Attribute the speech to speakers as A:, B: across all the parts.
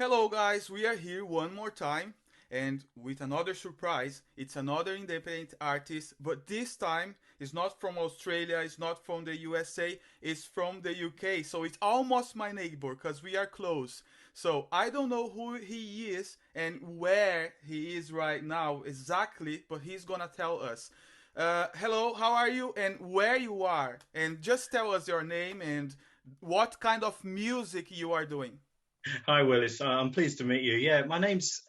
A: Hello, guys, we are here one more time and with another surprise. It's another independent artist, but this time it's not from Australia, it's not from the USA, it's from the UK. So it's almost my neighbor because we are close. So I don't know who he is and where he is right now exactly, but he's gonna tell us. Hello, how are you and where you are? And just tell us your name and what kind of music you are doing.
B: Hi, Willis. I'm pleased to meet you. Yeah, my name's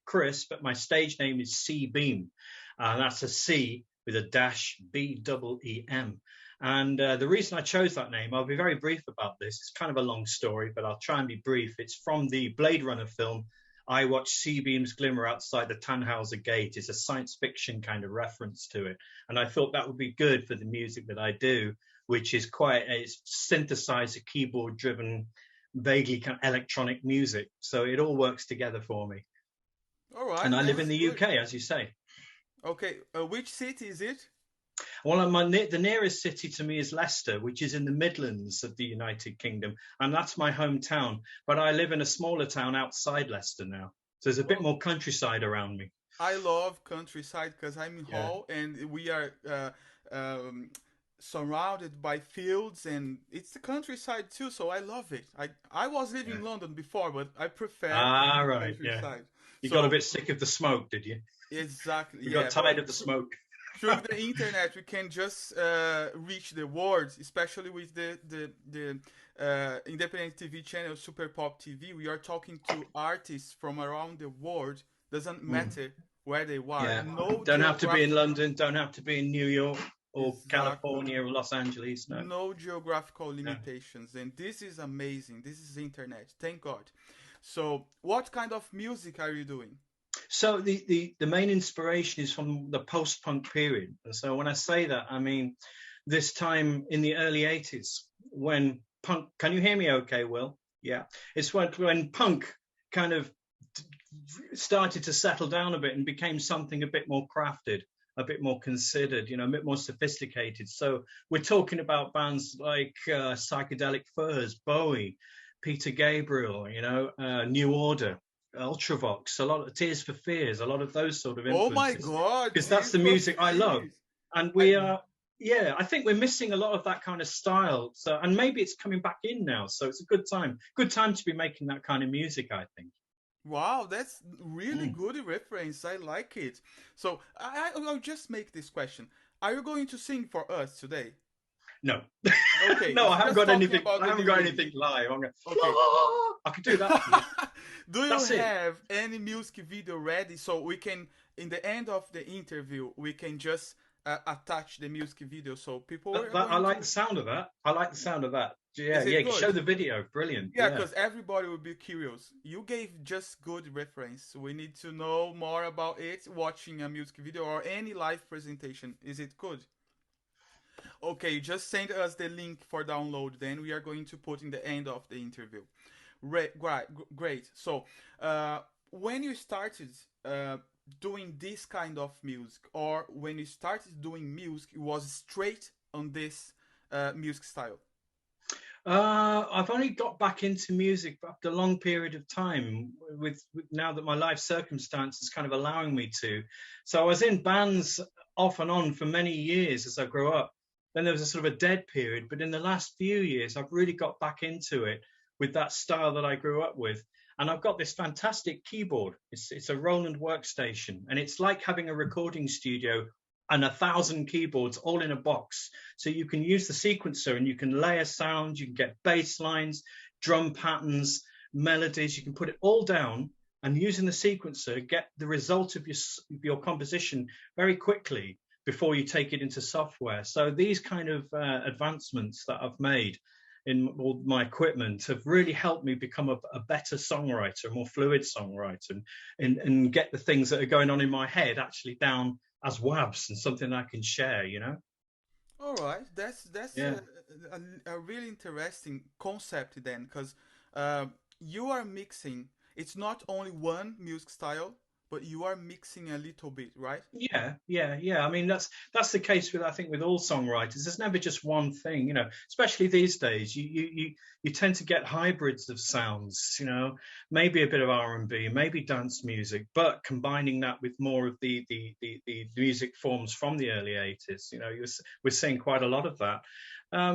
B: Chris, but my stage name is C-Beem. That's a C with a dash Beem. And the reason I chose that name, I'll be very brief about this. It's kind of a long story, but I'll try and be brief. It's from the Blade Runner film. I watched C-Beams glimmer outside the Tannhauser Gate. It's a science fiction kind of reference to it. And I thought that would be good for the music that I do, which is quite a synthesizer, keyboard driven, vaguely kind of electronic music. So it all works together for me.
A: All right,
B: And I live in
A: that's
B: the
A: good.
B: UK, as you say.
A: Okay, which city is it?
B: Well, the nearest city to me is Leicester, which is in the Midlands of the United Kingdom, and that's my hometown. But I live in a smaller town outside Leicester now, so there's a bit
A: Well,
B: more countryside around me.
A: I love countryside because I'm in
B: Yeah,
A: Hull and we are um, surrounded by fields and it's the countryside too, so I love it. I was living
B: yeah.
A: in London before, but I prefer
B: Ah,
A: the
B: right, yeah.
A: countryside.
B: You got a
A: So
B: bit sick of the smoke, did you?
A: exactly,
B: You
A: yeah.
B: got
A: But
B: tired of the smoke.
A: through the internet, we can just reach the world, especially with the independent TV channel Super Pop TV. We are talking to artists from around the world. Doesn't
B: Mm,
A: matter where they are.
B: yeah.
A: No
B: Don't have to be in
A: geographical,
B: London. Don't have to be in New York or
A: exactly.
B: California or Los Angeles. No.
A: No geographical
B: Yeah.
A: limitations, and this is amazing. This is internet. Thank God. So, what kind of music are you doing?
B: So the main inspiration is from the post-punk period. And so when I say that, I mean this time in the early 80s when punk, can you hear me okay, Will? Yeah. It's when punk kind of started to settle down a bit and became something a bit more crafted, a bit more considered, a bit more sophisticated. So we're talking about bands like Psychedelic Furs, Bowie, Peter Gabriel, New Order, Ultravox, a lot of Tears for Fears, a lot of those sort of
A: Oh my
B: influences,
A: God,
B: because that's
A: Tears
B: the
A: for
B: music I love.
A: Fears.
B: And
A: I,
B: we are, yeah, I think we're missing a lot of that kind of style. So, and maybe it's coming back in now. So it's a good time to be making that kind of music, I think.
A: wow, that's really
B: Mm.
A: good reference. I like it. So I'll just make this question. Are you going to sing for us today?
B: No,
A: Okay,
B: no,
A: it's
B: I haven't
A: just
B: got
A: talking
B: anything.
A: about
B: I
A: the
B: haven't got
A: music.
B: anything live. I'm going.
A: Okay.
B: I could do that for you.
A: Do you
B: That's it.
A: have any music video ready so we can, in the end of the interview, we can just attach the music video so people are
B: I
A: going
B: like the
A: to.
B: sound of that. I like the sound of that. Yeah,
A: Is it
B: yeah.
A: good?
B: Show the video. Brilliant.
A: Yeah,
B: Yeah.
A: because everybody will be curious. You gave just good reference. We need to know more about it watching a music video or any live presentation. Is it good? Okay, just send us the link for download. Then we are going to put in the end of the interview. Great. So, when you started doing this kind of music, or when you started doing music, it was straight on this music style.
B: I've only got back into music after a long period of time, with now that my life circumstances kind of allowing me to. So I was in bands off and on for many years as I grew up. Then there was a sort of a dead period, but in the last few years, I've really got back into it with that style that I grew up with. And I've got this fantastic keyboard. It's a Roland workstation, and it's like having a recording studio and 1,000 keyboards all in a box. So you can use the sequencer and you can layer sound, you can get bass lines, drum patterns, melodies, you can put it all down and using the sequencer, get the result of your composition very quickly before you take it into software. So these kind of advancements that I've made in all my equipment have really helped me become a better songwriter, a more fluid songwriter, and get the things that are going on in my head actually down as WAVs and something I can share.
A: All right, that's
B: Yeah.
A: a really interesting concept then, because you are mixing. It's not only one music style, but you are mixing a little bit, right?
B: Yeah. I mean, that's the case with, I think, with all songwriters. There's never just one thing, you know. Especially these days, you tend to get hybrids of sounds, you know. Maybe a bit of R&B, maybe dance music, but combining that with more of the music forms from the early '80s. You know, we're seeing quite a lot of that.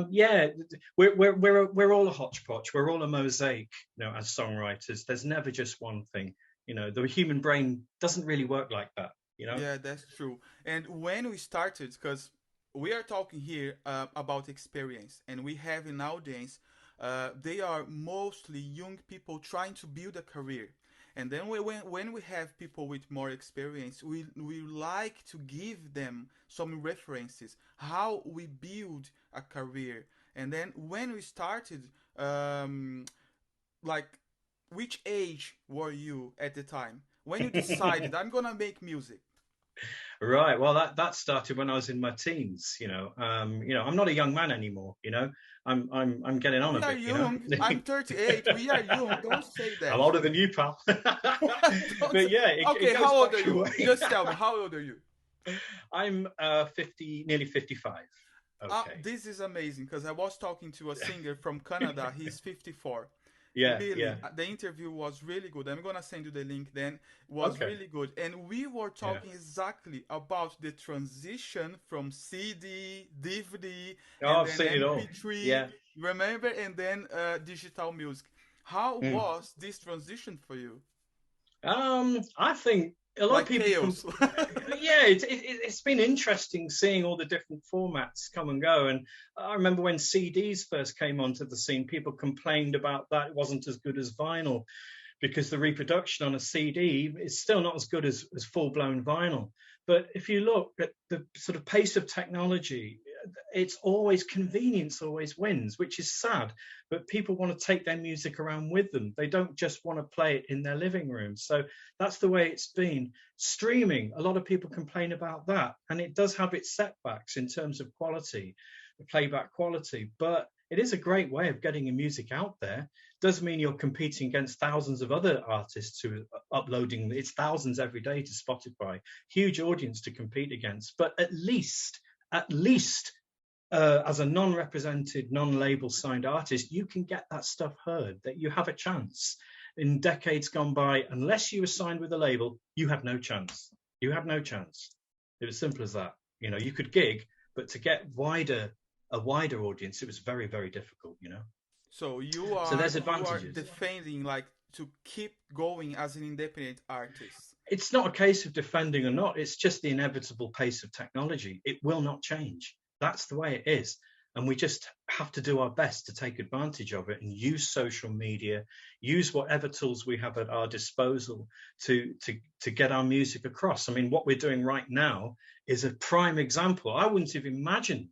B: Yeah, we're all a hodgepodge. We're all a mosaic, you know, as songwriters. There's never just one thing. You know, the human brain doesn't really work like that, you know?
A: Yeah, that's true. And when we started, because we are talking here about experience, and we have an audience, they are mostly young people trying to build a career. And then when we have people with more experience, we like to give them some references, how we build a career. And then when we started, like, which age were you at the time? When you decided, I'm gonna make music?
B: Right. Well, that started when I was in my teens. You know, I'm not a young man anymore. You know, I'm getting on a
A: We are
B: bit. You know,
A: young. I'm 38. We are young. Don't say
B: I'm
A: that.
B: older than you, pal.
A: Don't say...
B: But yeah,
A: Okay,
B: it goes
A: how old are
B: back a
A: you?
B: way.
A: Just tell me, how old are you?
B: I'm 50, nearly 55. Okay.
A: This is amazing because I was talking to a singer from Canada. He's 54.
B: Yeah,
A: Really,
B: yeah.
A: the interview was really good. I'm gonna send you the link then. It was
B: Okay.
A: really good. And we were
B: Yeah.
A: talking exactly about the transition from CD, DVD,
B: Oh,
A: and
B: I've
A: then
B: seen it all.
A: MP3,
B: Yeah.
A: remember? And then digital music. How
B: Mm.
A: was this transition for you?
B: I think a lot of
A: Like
B: people
A: chaos.
B: yeah, it's been interesting seeing all the different formats come and go. And I remember when CDs first came onto the scene, people complained about that it wasn't as good as vinyl because the reproduction on a CD is still not as good as full-blown vinyl. But if you look at the sort of pace of technology, it's always convenience always wins, which is sad. But people want to take their music around with them. They don't just want to play it in their living room. So that's the way it's been. Streaming, a lot of people complain about that, and it does have its setbacks in terms of quality, the playback quality. But it is a great way of getting your music out there. Does mean you're competing against thousands of other artists who are uploading. It's thousands every day to Spotify. Huge audience to compete against. But at least as a non-represented, non-label signed artist, you can get that stuff heard, that you have a chance. In decades gone by, unless you were signed with a label, you had no chance. You had no chance. It was simple as that. You know, you could gig, but to get a wider audience, it was very, very difficult, you know.
A: So
B: So there's
A: you are
B: advantages.
A: defending, like, to keep going as an independent artist.
B: It's not a case of defending or not. It's just the inevitable pace of technology. It will not change. That's the way it is. And we just have to do our best to take advantage of it and use social media, use whatever tools we have at our disposal to get our music across. I mean, what we're doing right now is a prime example. I wouldn't have imagined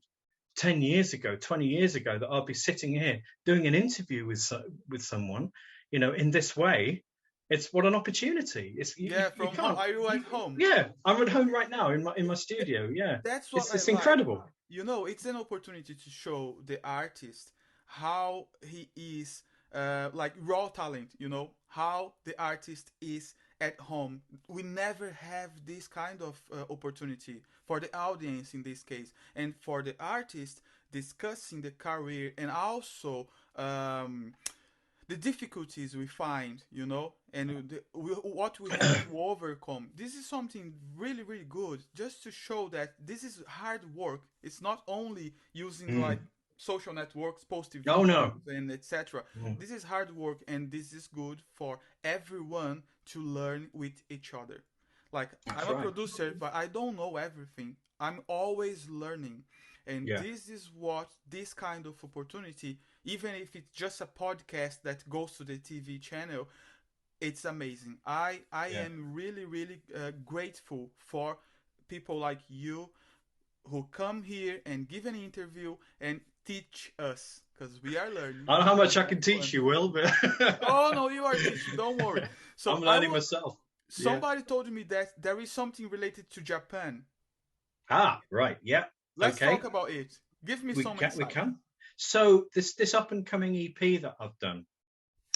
B: 10 years ago, 20 years ago, that I'll be sitting here doing an interview with someone, you know, in this way. It's what an opportunity. It's you
A: From home.
B: can't.
A: Are you at home?
B: Yeah, I'm at home right now in my studio. Yeah,
A: That's what I
B: it's
A: like.
B: incredible.
A: You know, it's an opportunity to show the artist how he is, like, raw talent. You know, how the artist is at home. We never have this kind of opportunity for the audience in this case, and for the artist discussing the career, and also the difficulties we find, you know, and what we have to overcome. This is something really, really good, just to show that this is hard work. It's not only using like social networks, posting videos, and etc. This is hard work, and this is good for everyone to learn with each other. Like, I'm a producer, but I don't know everything. I'm always learning. And this is what this kind of opportunity, even if it's just a podcast that goes to the TV channel, it's amazing. I am really, really grateful for people like you who come here and give an interview and teach us, because we are learning.
B: I don't know how much I can teach you, Will, but
A: oh no, you are teaching. Don't worry. So
B: I'm learning myself.
A: Somebody told me that there is something related to Japan.
B: Ah, right. Yeah.
A: Let's talk about it. Give me some insight.
B: We can. So this up and coming EP that I've done,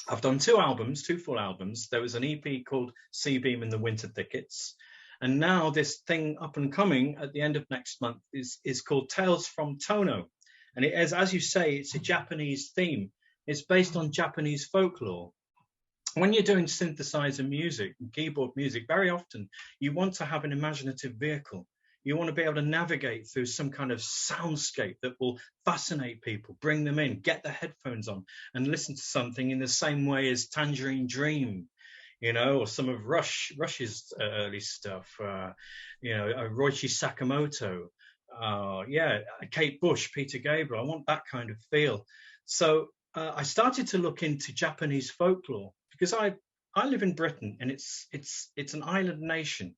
B: I've done 2 albums, 2 full albums. There was an EP called C-Beem in the Winter Thickets. And now this thing up and coming at the end of next month is called Tales from Tono. And it is, as you say, it's a Japanese theme. It's based on Japanese folklore. When you're doing synthesizer music and keyboard music, very often you want to have an imaginative vehicle. You want to be able to navigate through some kind of soundscape that will fascinate people, bring them in, get their headphones on and listen to something in the same way as Tangerine Dream, or some of Rush's early stuff, Roichi Sakamoto, Kate Bush, Peter Gabriel. I want that kind of feel. So I started to look into Japanese folklore because I live in Britain and it's an island nation.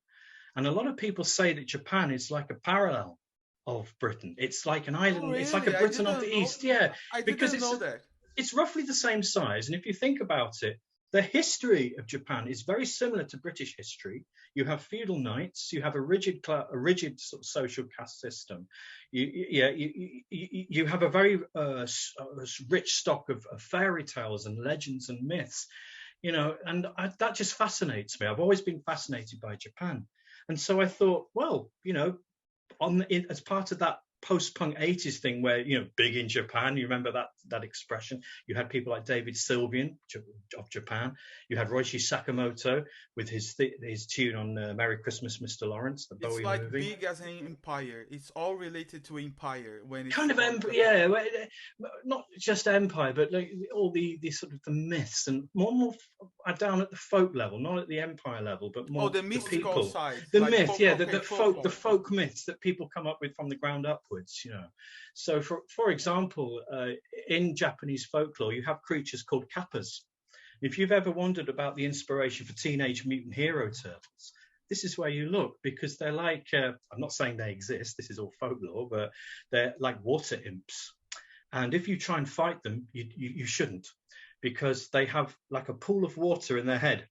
B: And a lot of people say that Japan is like a parallel of Britain. It's like an island.
A: Really?
B: It's like a Britain of the East. Yeah,
A: because
B: it's roughly the same size. And if you think about it, the history of Japan is very similar to British history. You have feudal knights. You have a rigid sort of social caste system. You have a very rich stock of fairy tales and legends and myths. And that just fascinates me. I've always been fascinated by Japan. And so I thought, well, as part of that post-punk 80s thing where, big in Japan, you remember that expression? You had people like David Sylvian of Japan. You had Roichi Sakamoto with his tune on Merry Christmas, Mr. Lawrence, the Bowie movie.
A: It's like big as an empire. It's all related to empire. When it's
B: kind of not just empire, but like all the sort of the myths and more down at the folk level, not at the empire level, but more
A: the mystical side.
B: The myth, the folk myths that people come up with from the ground upwards. So for example, in Japanese folklore, you have creatures called kappas. If you've ever wondered about the inspiration for Teenage Mutant Hero Turtles, this is where you look, because they're like, I'm not saying they exist, this is all folklore, but they're like water imps. And if you try and fight them, you shouldn't, because they have like a pool of water in their head.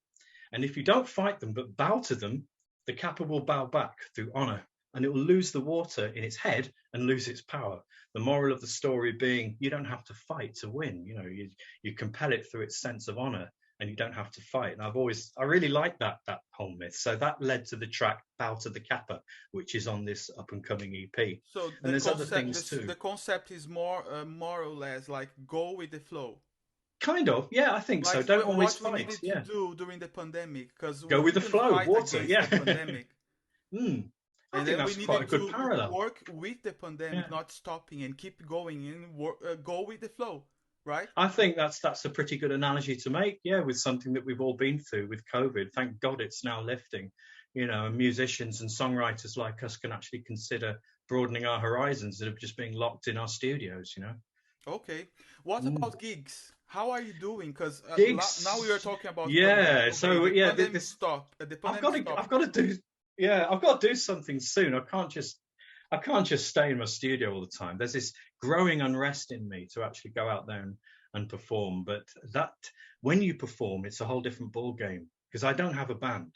B: And if you don't fight them but bow to them, the kappa will bow back through honor, and it will lose the water in its head and lose its power. The moral of the story being, you don't have to fight to win. You compel it through its sense of honor, and you don't have to fight. And I really like that whole myth. So that led to the track Bow to the Kappa, which is on this up and coming EP.
A: So
B: and there's other things too.
A: The concept is more or less like go with the flow.
B: Kind of, yeah, I think so. Don't always fight.
A: What we needed to do during the pandemic, because
B: go with the flow, water, yeah.
A: The pandemic.
B: I think that's quite a good parallel.
A: Work with the pandemic, not stopping, and keep going and go with the flow, right?
B: I think that's a pretty good analogy to make, with something that we've all been through with COVID. Thank God it's now lifting, and musicians and songwriters like us can actually consider broadening our horizons instead of just being locked in our studios,
A: Okay. What about gigs? How are you doing? Because now we are talking about
B: this
A: stop.
B: I've got to do something soon. I can't just stay in my studio all the time. There's this growing unrest in me to actually go out there and perform. But that when you perform, it's a whole different ball game, because I don't have a band,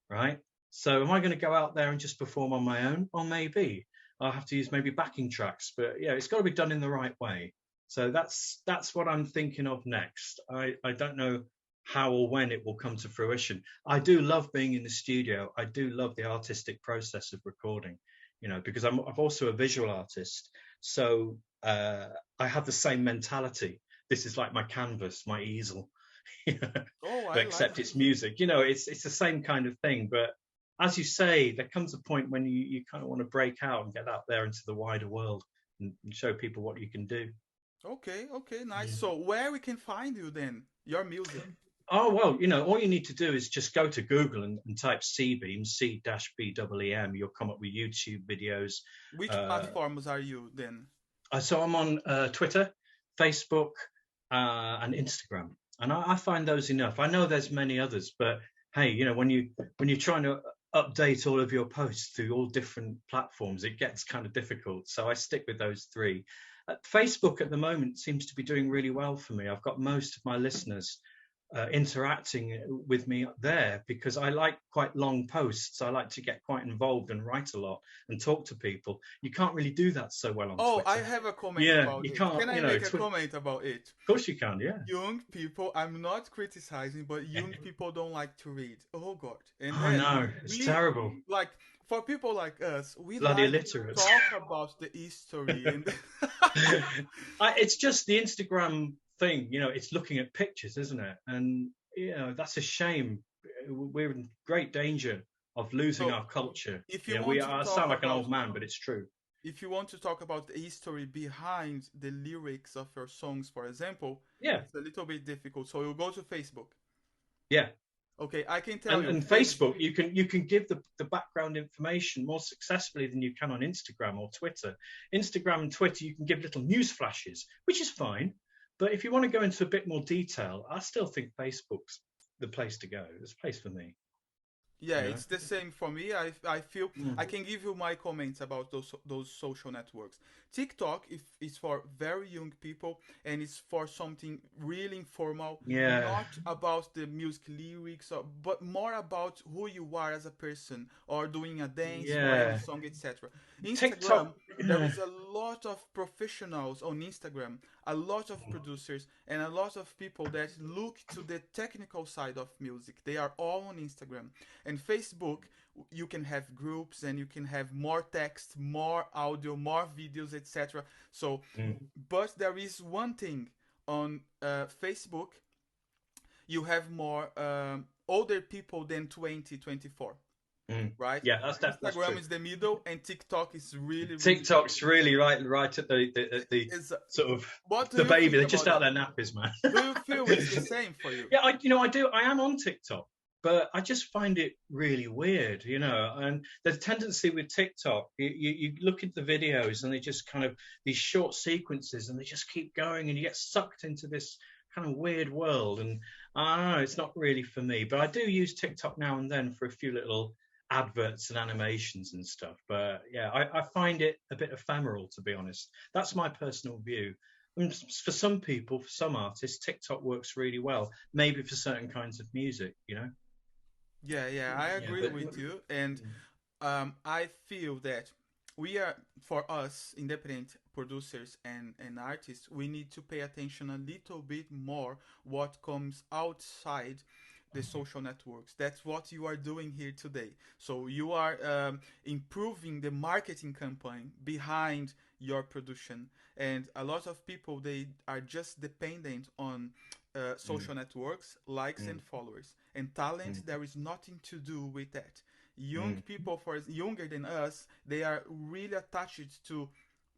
B: right? So am I going to go out there and just perform on my own? Or maybe I'll have to use maybe backing tracks. But it's got to be done in the right way. So that's what I'm thinking of next. I don't know how or when it will come to fruition. I do love being in the studio. I do love the artistic process of recording, because I'm also a visual artist. So I have the same mentality. This is like my canvas, my easel, except it's music. It's the same kind of thing. But as you say, there comes a point when you kind of want to break out and get out there into the wider world and show people what you can do.
A: Okay, nice. Yeah. So where we can find you then, your music?
B: Oh, well, all you need to do is just go to Google and type C-Beem, C-B-E-E-M. You'll come up with YouTube videos.
A: Which platforms are you then?
B: So I'm on Twitter, Facebook, and Instagram. And I find those enough. I know there's many others, but hey, when you're trying to update all of your posts through all different platforms, it gets kind of difficult. So I stick with those three. Facebook at the moment seems to be doing really well for me. I've got most of my listeners interacting with me there, because I like quite long posts. I like to get quite involved and write a lot and talk to people. You can't really do that so well on
A: Oh, I
B: Twitter.
A: have a comment
B: Yeah,
A: about
B: you
A: it.
B: can't,
A: Can I
B: you know,
A: make a comment about it?
B: of course you can, yeah.
A: Young people, I'm not criticizing, but young people don't like to read. Oh God. And
B: I
A: then
B: know, it's
A: we
B: terrible.
A: like for people like us, we
B: Bloody
A: like to
B: illiterate.
A: talk about the history and
B: It's just the Instagram thing, it's looking at pictures, isn't it? And, that's a shame. We're in great danger of losing
A: so
B: our culture.
A: if you
B: We
A: want to
B: are, I
A: talk
B: sound like an
A: about
B: old man, but it's true.
A: if you want to talk about the history behind the lyrics of your songs, for example,
B: Yeah,
A: it's a little bit difficult. So you go to Facebook.
B: yeah.
A: Okay, I can tell you,
B: And Facebook, you can give the background information more successfully than you can on Instagram or Twitter. Instagram and Twitter, you can give little news flashes, which is fine. But if you want to go into a bit more detail, I still think Facebook's the place to go. It's a place for me.
A: yeah,
B: You know?
A: it's the same for me. I feel I
B: Mm.
A: can give you my comments about those social networks. TikTok if is for very young people and it's for something really informal,
B: Yeah,
A: not about the music lyrics, but more about who you are as a person, or doing a dance or any
B: yeah.
A: song, etc. Instagram,
B: TikTok.
A: there
B: Yeah.
A: is a lot of professionals on Instagram, a lot of producers, and a lot of people that look to the technical side of music. They are all on Instagram. And Facebook, you can have groups and you can have more text, more audio, more videos, etc. So,
B: Mm.
A: but there is one thing on Facebook, you have more older people than 20, 24,
B: Mm.
A: right?
B: Yeah, that's
A: Instagram
B: true.
A: is the middle and TikTok is really, really
B: TikTok's really right at the
A: is.
B: sort of
A: What do
B: the
A: you
B: baby.
A: think
B: They're
A: about
B: just out
A: that?
B: their nappies, man.
A: Do you feel it's the same for you?
B: Yeah, I do. I am on TikTok, but I just find it really weird, And the tendency with TikTok, you look at the videos and they just kind of these short sequences, and they just keep going, and you get sucked into this kind of weird world. And I don't know, it's not really for me. But I do use TikTok now and then for a few little adverts and animations and stuff. But yeah, I find it a bit ephemeral, to be honest. That's my personal view. And for some people, for some artists, TikTok works really well. Maybe for certain kinds of music.
A: Yeah, yeah, I
B: Yeah,
A: agree
B: but
A: with you. And I feel that we are, for us, independent producers and artists, we need to pay attention a little bit more what comes outside the social networks. That's what you are doing here today. So you are improving the marketing campaign behind your production. And a lot of people, they are just dependent on social networks, likes and
B: mm,
A: followers. And talent,
B: mm,
A: there is nothing to do with that. Young
B: mm,
A: people, for younger than us, they are really attached to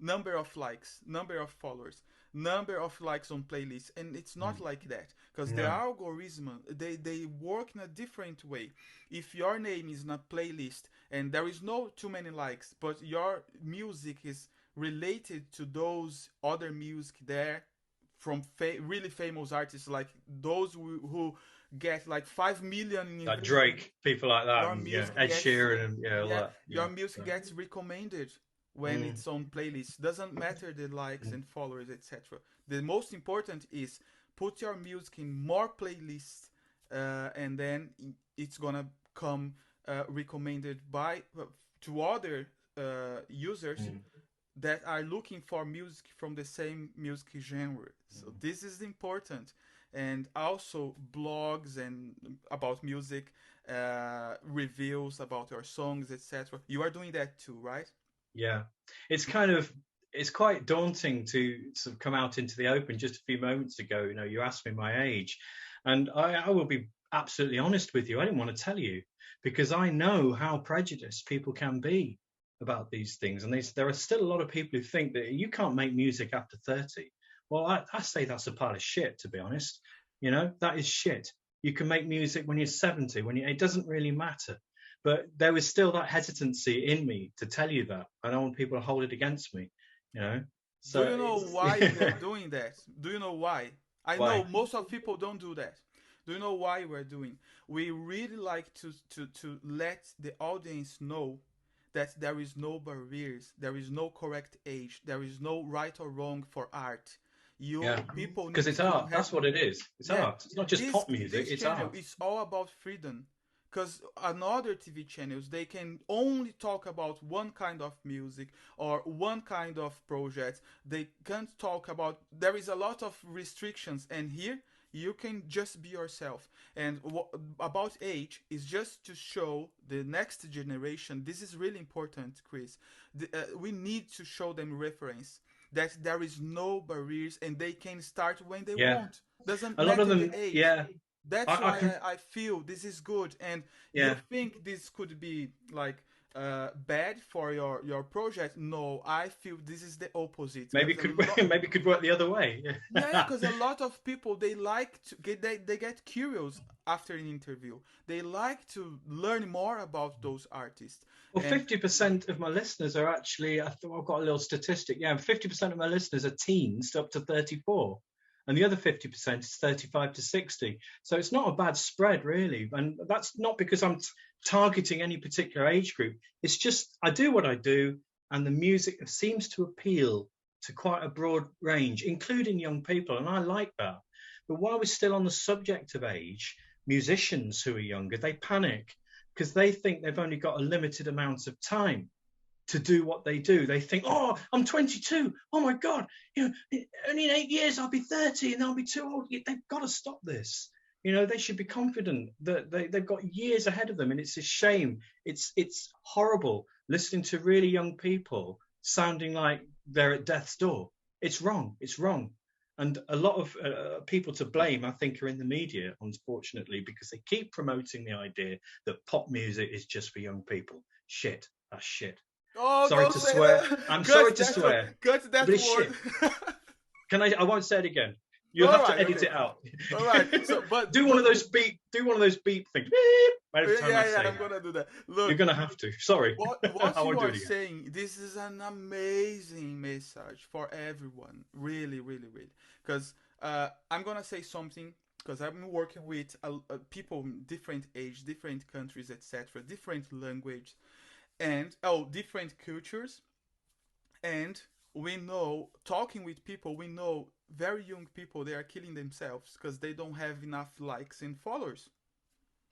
A: number of likes, number of followers, number of likes on playlists, and it's not
B: mm.
A: like that because the
B: No.
A: algorithm they work in a different way. If your name is in a playlist and there is no too many likes, but your music is related to those other music there from really famous artists like those who get like 5 million in
B: Like
A: every
B: Drake, people like that,
A: your
B: and yeah,
A: music
B: Ed
A: gets
B: Sheeran, and yeah, all
A: yeah
B: that.
A: your
B: Yeah.
A: music
B: So,
A: gets recommended when
B: mm,
A: it's on playlists. Doesn't matter the likes
B: mm,
A: and followers, etc. The most important is put your music in more playlists, and then it's gonna come recommended by to other users
B: mm,
A: that are looking for music from the same music genre. So
B: mm.
A: this is important. And also blogs and about music, reviews about your songs, etc. You are doing that too, right?
B: Yeah, it's quite daunting to sort of come out into the open. Just a few moments ago, you asked me my age, and I will be absolutely honest with you. I didn't want to tell you because I know how prejudiced people can be about these things, and there are still a lot of people who think that you can't make music after 30. Well, I say that's a pile of shit, to be honest. That is shit. You can make music when you're 70, it doesn't really matter. But there was still that hesitancy in me to tell you that. I don't want people to hold it against me, you know.
A: Do
B: So
A: you know
B: it's
A: why we are doing that? Do you know why? I know
B: why?
A: most of people don't do that. Do you know why we're doing? We really like to let the audience know that there is no barriers, there is no correct age, there is no right or wrong for art.
B: Yeah,
A: people
B: because
A: need
B: it's
A: to
B: art.
A: have.
B: That's what it is. It's
A: Yeah,
B: art. It's not just pop music.
A: this
B: It's
A: channel
B: art.
A: is all about freedom. Because another TV channels, they can only talk about one kind of music or one kind of project. They can't talk about. There is a lot of restrictions, and here you can just be yourself. And about age is just to show the next generation. This is really important, Chris. We need to show them reference that there is no barriers and they can start when they
B: Yeah,
A: want. Doesn't
B: a lot of
A: matter the
B: them.
A: age.
B: Yeah,
A: That's
B: I
A: why
B: can.
A: I feel this is good. And you
B: Yeah,
A: think this could be like bad for your project? No, I feel this is the opposite.
B: maybe
A: Because
B: it
A: a
B: could
A: lot,
B: maybe it could work the other way.
A: yeah, because a lot of people they like to get they get curious after an interview. They like to learn more about those artists.
B: Well,
A: And
B: 50% of my listeners are actually, I thought I've got a little statistic. Yeah, 50% of my listeners are teens up to 34. And the other 50% is 35 to 60. So it's not a bad spread, really. And that's not because I'm targeting any particular age group. It's just I do what I do, and the music seems to appeal to quite a broad range, including young people. And I like that. But while we're still on the subject of age, musicians who are younger, they panic because they think they've only got a limited amount of time to do what they do. They think, oh, I'm 22. Oh my God, only in 8 years I'll be 30 and I'll be too old. They've got to stop this. They should be confident that they've got years ahead of them. And it's a shame. It's horrible listening to really young people sounding like they're at death's door. It's wrong. It's wrong. And a lot of people to blame, I think, are in the media, unfortunately, because they keep promoting the idea that pop music is just for young people. Shit. That's shit.
A: oh,
B: Sorry
A: don't
B: to
A: say
B: swear.
A: that.
B: I'm sorry to
A: That word.
B: swear.
A: Cut that
B: But it's
A: word.
B: shit. I won't say it again. You'll
A: All
B: have to
A: right,
B: edit
A: okay.
B: it out.
A: All right. So, but
B: do one of those beep things. Beep, every time I say
A: I'm gonna do that. Look,
B: you're gonna have to. Sorry.
A: what
B: I
A: you
B: won't do
A: are
B: it again.
A: saying, this is an amazing message for everyone. Really, really, really. Because I'm gonna say something. Because I'm working with people different age, different countries, etc., different language, and different cultures. And we know, talking with people, we know very young people, they are killing themselves because they don't have enough likes and followers.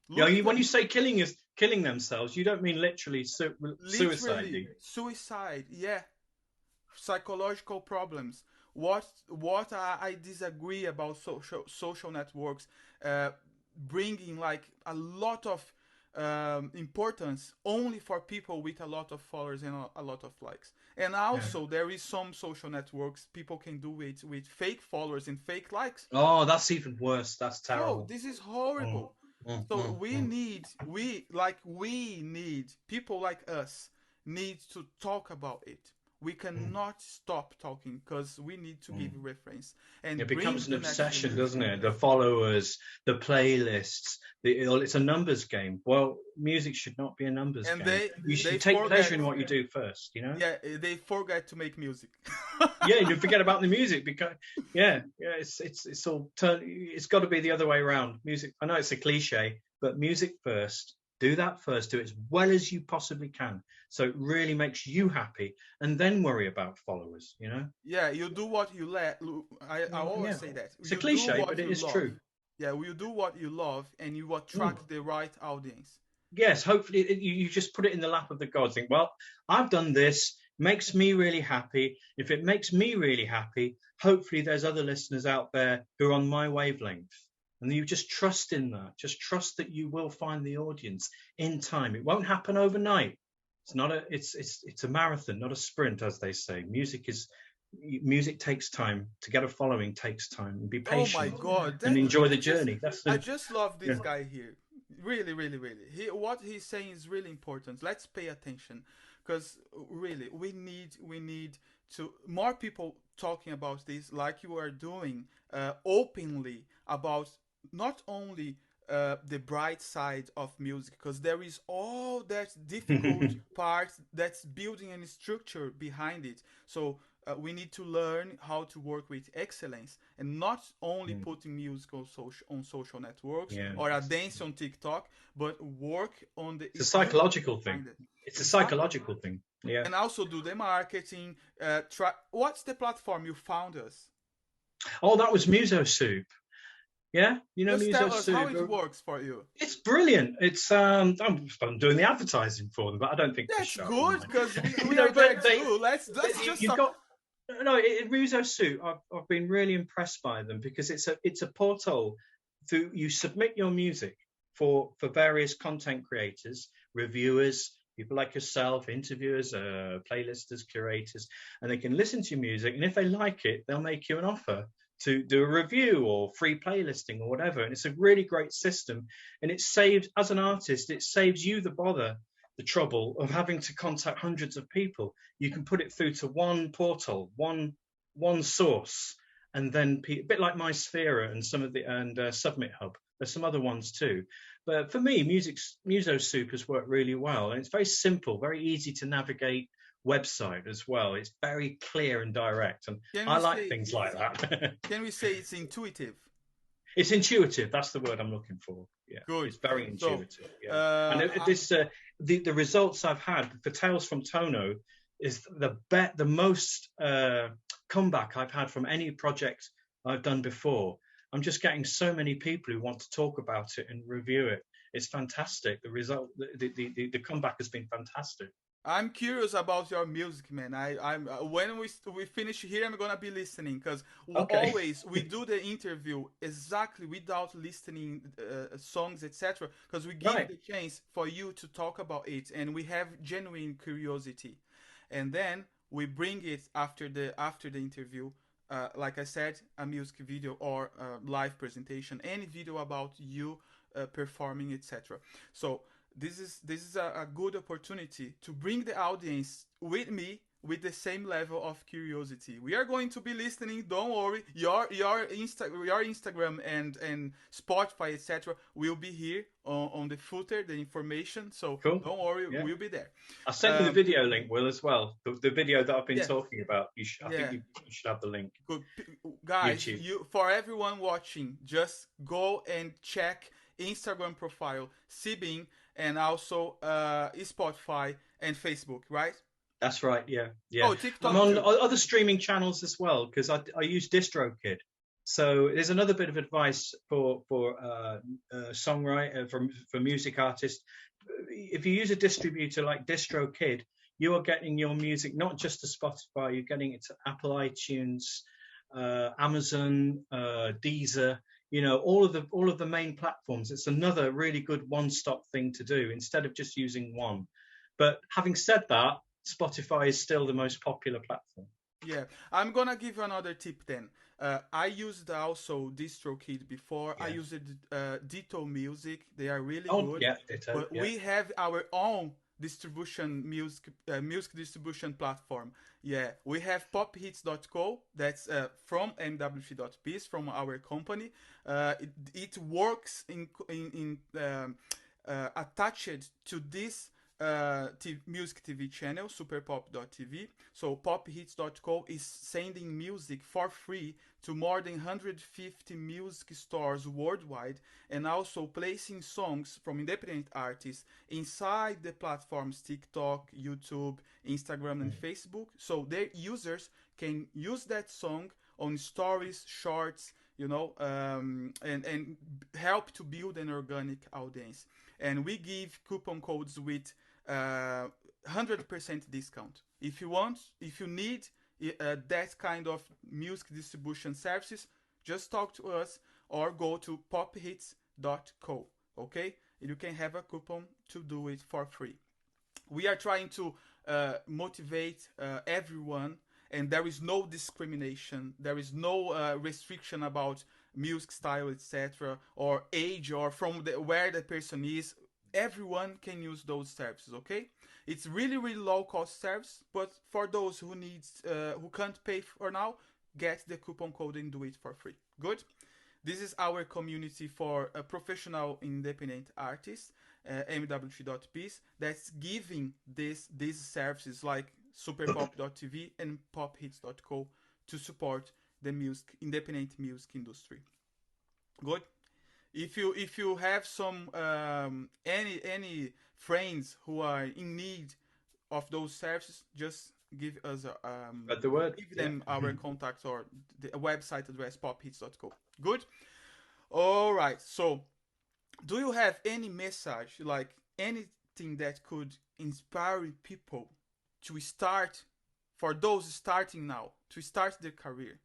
B: Yeah,
A: Look
B: when you say killing themselves, you don't mean literally suicide, do
A: literally
B: you?
A: suicide, yeah, psychological problems. What I disagree about social networks, uh, bringing like a lot of importance only for people with a lot of followers and a lot of likes. And
B: Yeah.
A: also there is some social networks people can do it with fake followers and fake likes.
B: Oh, that's even worse. That's
A: So
B: terrible.
A: this is
B: Mm,
A: horrible. So we
B: mm.
A: need people like us need to talk about it. We cannot stop talking because we need to give reference and
B: It
A: bring
B: becomes an
A: the next
B: obsession, doesn't
A: generation.
B: it? The followers, the playlists. It's a numbers game. Well, music should not be a numbers
A: And
B: game. You
A: they
B: should take
A: forget,
B: pleasure in what you do first.
A: yeah, they forget to make music.
B: Yeah, you forget about the music because it's all it's got to be the other way around. Music. I know it's a cliche, but music first. Do that first. Do it as well as you possibly can, so it really makes you happy, and then worry about followers.
A: Yeah, you do what you let. I always
B: Yeah,
A: say that
B: it's a
A: you do
B: cliche, but
A: what
B: it
A: you
B: is
A: love.
B: true.
A: Yeah, you do what you love, and you
B: Mm.
A: attract the right audience.
B: Yes, hopefully you just put it in the lap of the gods. Think, well, I've done this, makes me really happy. If it makes me really happy, hopefully there's other listeners out there who are on my wavelength. And you just trust in that. Just trust that you will find the audience in time. It won't happen overnight. It's a marathon, not a sprint, as they say. Music takes time. To get a following takes time. And be
A: Oh my
B: patient
A: God,
B: and enjoy the journey.
A: I just love
B: Yeah.
A: this guy here. Really, really, really. What he's saying is really important. Let's pay attention, because really, we need to more people talking about this, like you are doing, openly about not only the bright side of music, because there is all that difficult part that's building a structure behind it. So we need to learn how to work with excellence and not only putting music on social networks
B: Yeah.
A: or a dance on TikTok, but work on the
B: It's a
A: structure
B: psychological thing.
A: behind it.
B: It's a
A: Exactly.
B: psychological thing. Yeah.
A: And also do the marketing. What's the platform you found us?
B: Oh, that was Muso Soup. Yeah, you know
A: Just
B: Muso
A: tell us how
B: Soup.
A: it works for you.
B: It's brilliant. I'm doing the advertising for them, but I don't think the
A: That's
B: show will
A: good
B: mind.
A: because we
B: You
A: are
B: know,
A: there too. Let's just
B: you've
A: talk.
B: got no Muso Soup. I've been really impressed by them because it's a portal through you submit your music for various content creators, reviewers, people like yourself, interviewers, playlisters, curators, and they can listen to your music, and if they like it, they'll make you an offer to do a review or free playlisting or whatever. And it's a really great system, and it saves, as an artist, it saves you the bother, the trouble of having to contact hundreds of people. You can put it through to one portal, one source, and then a bit like MySphera and some of the Submit Hub. There's some other ones too, but for me, Muso Soup has worked really well, and it's very simple, very easy to navigate website as well. It's very clear and direct, and
A: Can
B: I
A: we
B: like
A: say
B: things like that.
A: can we say it's intuitive?
B: It's intuitive. That's the word I'm looking for. Yeah,
A: Good.
B: it's very
A: So,
B: intuitive. Yeah, and
A: uh,
B: the results I've had for Tales from Tono is the most comeback I've had from any project I've done before. I'm just getting so many people who want to talk about it and review it. It's fantastic. The result, the comeback has been fantastic.
A: I'm curious about your music, man. I'm when we finish here, I'm gonna be listening because
B: Okay,
A: always we do the interview exactly without listening songs, etc. Because we give
B: right.
A: the chance for you to talk about it, and we have genuine curiosity, and then we bring it after the interview. Like I said, a music video or a live presentation, any video about you performing, etc. So this is a good opportunity to bring the audience with me with the same level of curiosity. We are going to be listening. Don't worry. Your Instagram and Spotify etc. will be here on the footer, the information. So
B: Cool.
A: don't worry,
B: Yeah.
A: we'll be there.
B: I sent you the
A: Um,
B: video link, Will, as well. The video that I've been
A: yeah,
B: talking about. I think
A: yeah.
B: you should have the link.
A: Good guys.
B: YouTube.
A: You for everyone watching, just go and check Instagram profile, C-Beem, and also Spotify and Facebook, right?
B: That's right. Yeah, yeah.
A: Oh,
B: I'm
A: TikTok
B: on
A: too.
B: other streaming channels as well because I use DistroKid. So there's another bit of advice for songwriter for music artists. If you use a distributor like DistroKid, you are getting your music not just to Spotify, you're getting it to Apple iTunes, Amazon, Deezer. You know, all of the main platforms. It's another really good one-stop thing to do instead of just using one. But having said that, Spotify is still the most popular platform.
A: Yeah, I'm gonna give you another tip then. I used also DistroKid before. I
B: Yeah.
A: used Ditto Music. They are really
B: Oh,
A: good.
B: yeah, ditto.
A: But
B: Yeah.
A: we have our own distribution music distribution platform. Yeah, we have PopHitsCo. That's from MWC.biz from our company. It works attached to this music TV channel, superpop.tv. So pophits.co is sending music for free to more than 150 music stores worldwide, and also placing songs from independent artists inside the platforms TikTok, YouTube, Instagram, and Facebook. So their users can use that song on stories, shorts, and help to build an organic audience. And we give coupon codes with 100% discount. If you want, if you need that kind of music distribution services, just talk to us or go to pophits.co. Okay, you can have a coupon to do it for free. We are trying to motivate everyone, and there is no discrimination. There is no restriction about music style, etc., or age, or from where the person is. Everyone can use those services. Okay, it's really really low cost service, but for those who can't pay for now, get the coupon code and do it for free. Good. This is our community for professional independent artists, MW3.biz, that's giving these services like superpop.tv and pophits.co to support the independent music industry. Good. If you have some any friends who are in need of those services, just give us
B: Spread the word.
A: give them our contacts or the website address PopHitsCo. Good. All right. So, do you have any message, like anything that could inspire people to start, for those starting now, to start their career?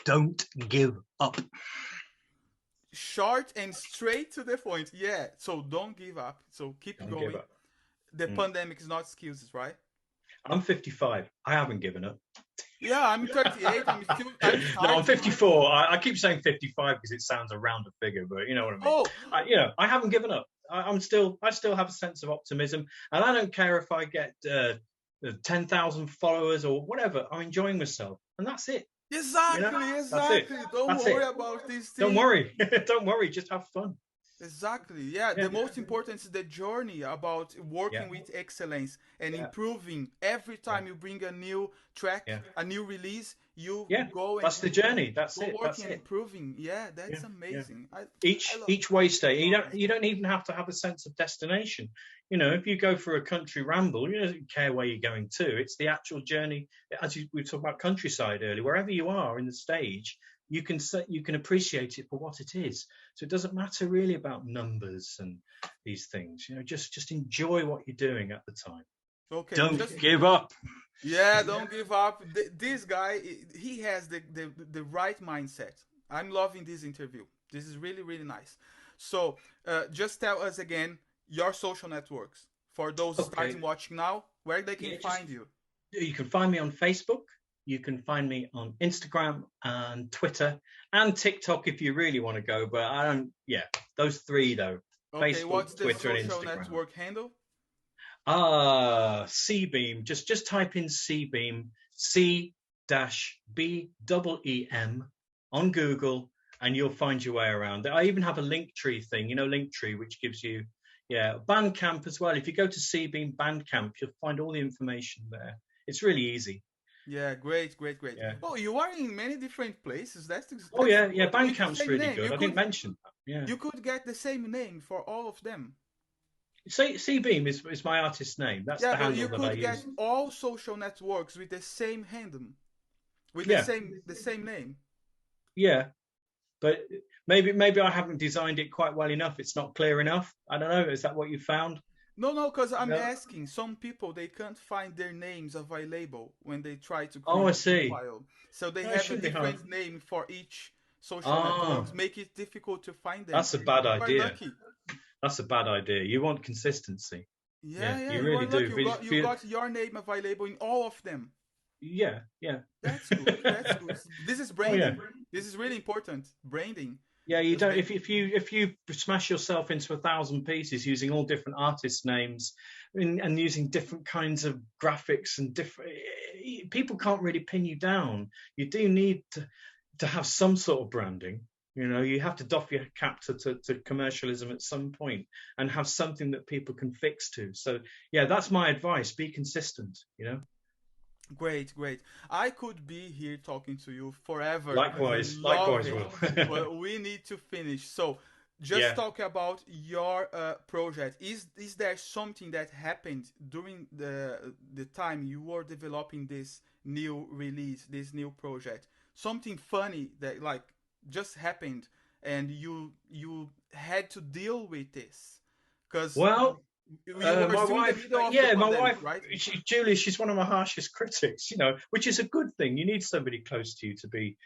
B: Don't give up.
A: Short and straight to the point. Yeah. So don't give up. So keep
B: Don't
A: going.
B: give up.
A: The pandemic is not excuses, right?
B: I'm 55. I haven't given up.
A: Yeah, I'm 38. I'm
B: No, I'm 54. I keep saying 55 because it sounds a rounder figure, but you know what I mean.
A: Oh,
B: I haven't given up. I still have a sense of optimism, and I don't care if I get 10,000 followers or whatever. I'm enjoying myself, and that's it.
A: exactly. Don't worry about these things.
B: Don't worry. Don't worry. Just have fun.
A: Exactly. Yeah, the most important is the journey about working with excellence and improving. Every time you bring a new track, a new release, you go and
B: that's the journey. That's it.
A: Working
B: That's
A: and
B: it.
A: improving. Yeah, that's amazing.
B: Each way stay. You don't even have to have a sense of destination. If you go for a country ramble, you don't care where you're going to. It's the actual journey. We talked about countryside earlier. Wherever you are in the stage, you can appreciate it for what it is. So it doesn't matter really about numbers and these things. Just enjoy what you're doing at the time.
A: Okay.
B: Don't give up.
A: Yeah, don't give up. This guy, he has the right mindset. I'm loving this interview. This is really, really nice. So just tell us again your social networks for those starting watching now, where they can find you.
B: You can find me on Facebook. You can find me on Instagram and Twitter and TikTok if you really want to go. But I don't. Yeah, those three though.
A: Okay,
B: Facebook,
A: what's the
B: Twitter, and
A: social
B: Instagram.
A: network handle?
B: C-Beem. Just type in C-Beem, C-B-E-E-M on Google, and you'll find your way around. I even have a Linktree thing, Linktree, which gives you, Bandcamp as well. If you go to C-Beem Bandcamp, you'll find all the information there. It's really easy.
A: Yeah, great. Yeah. Oh, you are in many different places. That's
B: Bandcamp's really good. I didn't mention that. Yeah.
A: You could get the same name for all of them.
B: C-Beem is my artist's name. That's the handle that I use.
A: You could get all social networks with the same handle, with the same name.
B: Yeah, but maybe I haven't designed it quite well enough. It's not clear enough. I don't know. Is that what you found?
A: No, because I'm asking. Some people, they can't find their names available when they try to create
B: I see.
A: a file. So they have a different name for each social network. Make it difficult to find them.
B: That's a bad idea. That's a bad idea. You want consistency.
A: Yeah,
B: you really do.
A: You got your name available in all of them.
B: Yeah.
A: That's good. This is branding. This is really important. Branding.
B: Yeah, you don't. If you smash yourself into 1,000 pieces using all different artist names and using different kinds of graphics and different, people can't really pin you down. You do need to have some sort of branding. You have to doff your cap to commercialism at some point and have something that people can fix to. So yeah, that's my advice. Be consistent.
A: Great. I could be here talking to you forever.
B: Likewise, Will.
A: But we need to finish. So just talk about your project. Is there something that happened during the time you were developing this new release, this new project? Something funny that just happened and you had to deal with this? Because
B: my wife,
A: right?
B: Julie, she's one of my harshest critics, which is a good thing. You need somebody close to you to be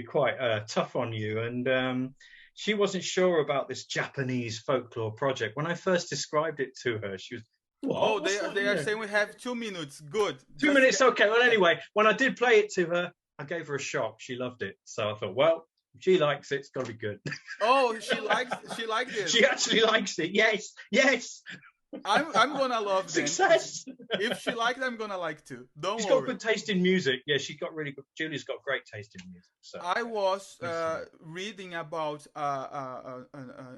B: quite tough on you. And she wasn't sure about this Japanese folklore project. When I first described it to her, she was, what?
A: They are saying we have 2 minutes. Good.
B: 2 minutes, okay. Well, anyway, when I did play it to her, I gave her a shock. She loved it. So I thought, well, if she likes it, it's got to be good.
A: Oh, she liked it.
B: She actually likes it. Yes.
A: I'm gonna love
B: success.
A: If she liked it, I'm gonna like too. She's
B: got good taste in music. Yeah, she's got really good. Julie's got great taste in music. So
A: I was reading about an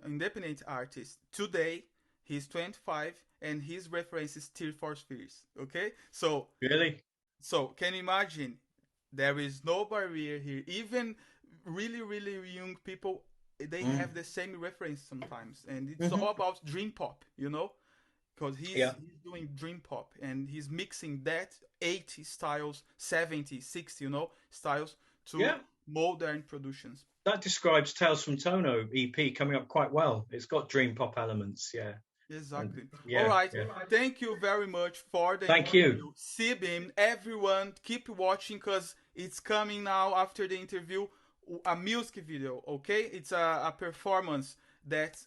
A: independent artist today. He's 25 and his reference is Tear for Fears. Okay, so
B: really,
A: can you imagine? There is no barrier here. Even really, really young people, they have the same reference sometimes, and it's all about dream pop. because
B: Yeah.
A: he's doing dream pop and he's mixing that 80 styles, 70, 60, styles to
B: Yeah.
A: modern productions.
B: That describes Tales from Tono EP coming up quite well. It's got dream pop elements. Yeah. And
A: Exactly. All
B: yeah.
A: right.
B: Yeah.
A: Thank you very much for the
B: Thank you.
A: interview. C-Beem, everyone, keep watching because it's coming now after the interview. A music video, okay? It's a performance that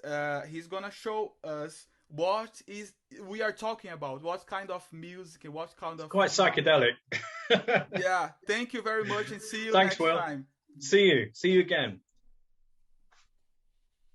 A: he's gonna show us what is we are talking about, what kind of music and what kind of
B: Quite psychedelic.
A: yeah. Thank you very much and see you
B: Thanks,
A: next
B: Will.
A: time.
B: See you. See you again.